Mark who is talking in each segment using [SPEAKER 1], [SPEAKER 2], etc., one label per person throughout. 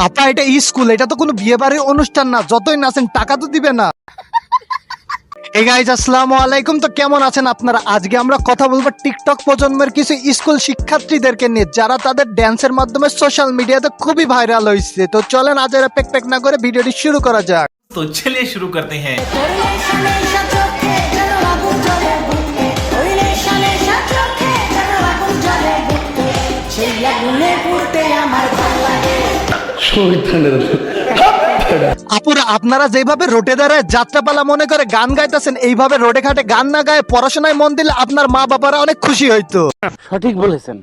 [SPEAKER 1] আপা এটা স্কুল, এটা তো কোনো বিয়ে বাড়ির অনুষ্ঠান না। যতই নাচেন টাকা তো দিবে না। এই গাইজ আসসালামু আলাইকুম। তো কেমন আছেন আপনারা? আজকে আমরা কথা বলবো টিকটক প্রজন্মের কিছু স্কুল শিক্ষার্থীদেরকে নিয়ে, যারা তাদের ড্যান্সের মাধ্যমে সোশ্যাল মিডিয়াতে খুবই ভাইরাল হয়েছে। তো চলেন আজ এরা পেক না করে ভিডিওটি শুরু করা যাক।
[SPEAKER 2] तो चलिए शुरू करते हैं।
[SPEAKER 1] আপুরা, আপনারা যেভাবে রোডে দাঁড়ায় যাত্রাপালা মনে করে গান গাইতেছেন, এইভাবে রোডে ঘাটে গান না গায়ে পড়াশোনায় মন দিলে আপনার মা বাবারা অনেক খুশি হইতো।
[SPEAKER 3] সঠিক বলেছেন।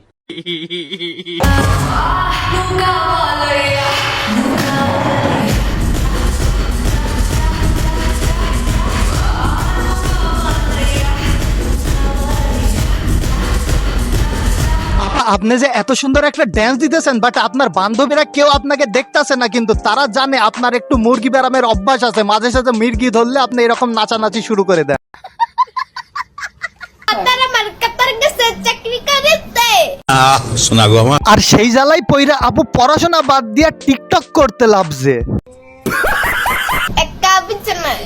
[SPEAKER 1] আপনি যে এত সুন্দর একটা ড্যান্স দিতেছেন, বাট আপনার বান্ধবীরা কেউ আপনাকে দেখতেছে না, কিন্তু তারা জানে আপনার একটু মুরগি ব্যারামের অভ্যাস আছে। মাঝে সাঝে মুরগি ধরলে আপনি এরকম নাচানাচি শুরু করে দেন। আর সেই জ্বালাই পইরা আপু পড়াশোনা বাদ দিয়া টিকটক করতে লাভছে।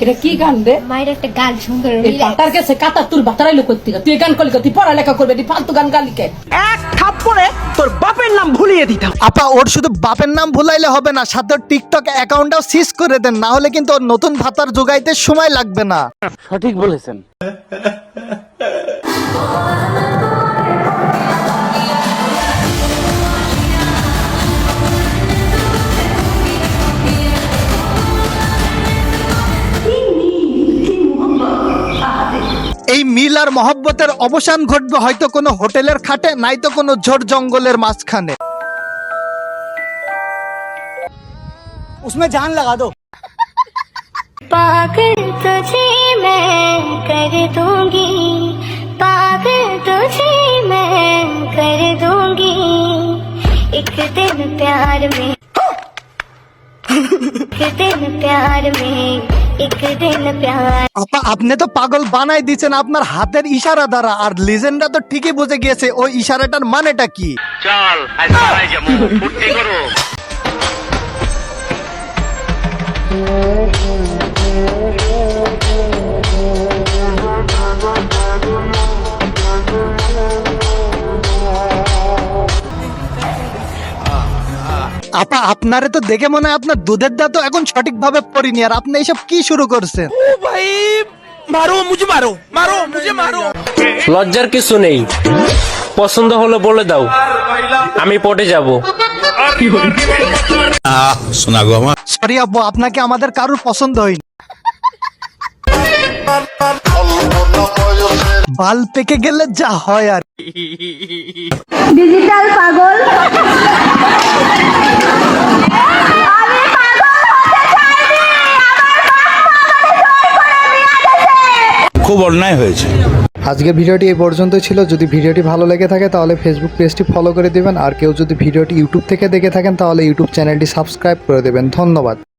[SPEAKER 4] এটা কি গান রে?
[SPEAKER 5] মায়ের একটা গান সুন্দর
[SPEAKER 4] এই কাটার কাছে কাটা তুল বাতারাইলো করতে তুই গান করলি তুই পড়ালেখা করবে তুই ফালতু গান গালি কে?
[SPEAKER 3] এক থাপ্পড়ে তোর বাপের নাম ভুলিয়ে দিতাম।
[SPEAKER 1] আপা ওর শুধু বাপের নাম ভুলাইলে হবে না, সাথে টিকটক অ্যাকাউন্টটাও সিজ করে দেন, না হলে কিন্তু ওর নতুন ভাতার জোগাইতে সময় লাগবে না।
[SPEAKER 3] সঠিক বলেছেন।
[SPEAKER 1] এই মিল আর মহব্বতের অবসান ঘটবে হয়তো কোনো হোটেলের খাটে, নাই তো কোনো ঝোড় জঙ্গলের মাঝখানে।
[SPEAKER 3] उसमें जान लगा दो।
[SPEAKER 5] पागल तुझे मैं कर दूंगी, पागल तुझे मैं कर दूंगी, एक दिन प्यार में, एक दिन प्यार में, एक दिन प्यार।
[SPEAKER 1] আপা আপনি তো পাগল বানাই দিচ্ছেন আপনার হাতের ইশারা দ্বারা, আর লিজেন্ডরা তো ঠিকই বুঝে গিয়েছে ওই ইশারাটার মানেটা কি।
[SPEAKER 2] चल आज पाराय जाबो फुर्ती करो।
[SPEAKER 1] আপা আপনারে তো দেখে মনে হয় আপনার দুধের দাঁত এখন সঠিকভাবে পড়িনি, আর আপনি এইসব কি শুরু করছেন?
[SPEAKER 3] भाई मारो मुझे, मारो मारो मुझे, मारो।
[SPEAKER 6] লজ্জার কিছু নেই, পছন্দ হলো বলে দাও, আমি পটে যাব।
[SPEAKER 1] সরি আব্বু, আপনাকে আমাদের কারোর পছন্দ হয়নি। বাল পেকে গেলে যা হয় আর।
[SPEAKER 5] ডিজিটাল পাগল।
[SPEAKER 7] খুব অন্যায় হয়েছে।
[SPEAKER 1] আজকে ভিডিওটি এই পর্যন্তই ছিল। যদি ভিডিওটি ভালো লেগে থাকে তাহলে ফেসবুক পেজটি ফলো করে দিবেন, আর কেউ যদি ভিডিওটি ইউটিউব থেকে দেখে থাকেন তাহলে ইউটিউব চ্যানেলটি সাবস্ক্রাইব করে দেবেন। ধন্যবাদ।